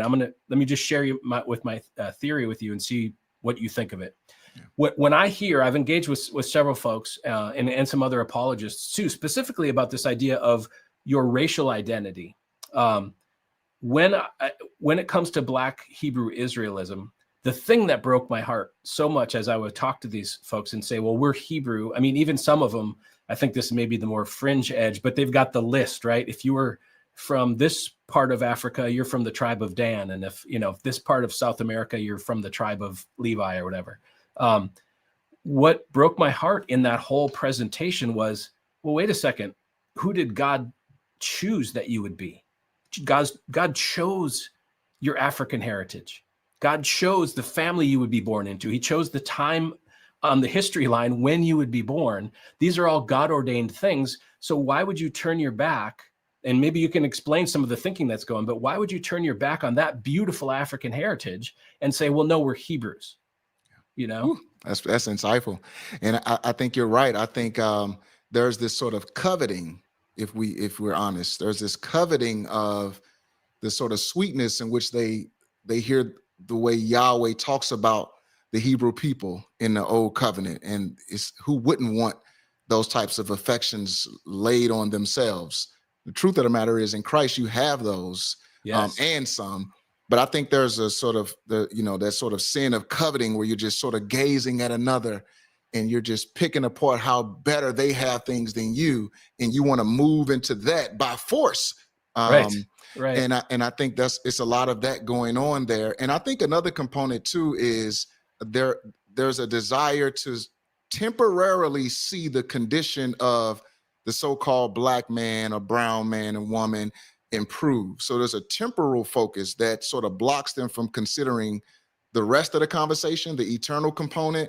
let me just share my theory with you and see what you think of it. Yeah. When I hear, I've engaged with several folks and some other apologists too, specifically about this idea of your racial identity. When it comes to Black Hebrew Israelism, the thing that broke my heart so much as I would talk to these folks and say, well, we're Hebrew. I mean, even some of them, I think this may be the more fringe edge, but they've got the list, right? If you were from this part of Africa, you're from the tribe of Dan. And if this part of South America, you're from the tribe of Levi or whatever. What broke my heart in that whole presentation was, well, wait a second. Who did God choose that you would be? God chose your African heritage. God chose the family you would be born into. He chose the time on the history line when you would be born. These are all God-ordained things. So why would you turn your back? And maybe you can explain some of the thinking that's going, but why would you turn your back on that beautiful African heritage and say, well, no, we're Hebrews? Ooh, that's insightful. And I think you're right. I think there's this sort of coveting, if we're honest, there's this coveting of the sort of sweetness in which they hear the way Yahweh talks about the Hebrew people in the old covenant. And it's who wouldn't want those types of affections laid on themselves? The truth of the matter is, in Christ, you have those, yes, and some. But I think there's a sort of that sort of sin of coveting where you're just sort of gazing at another and you're just picking apart how better they have things than you. And you want to move into that by force. Right. And I think it's a lot of that going on there. And I think another component too is there's a desire to temporarily see the condition of the so-called Black man or brown man and woman improve. So there's a temporal focus that sort of blocks them from considering the rest of the conversation, the eternal component,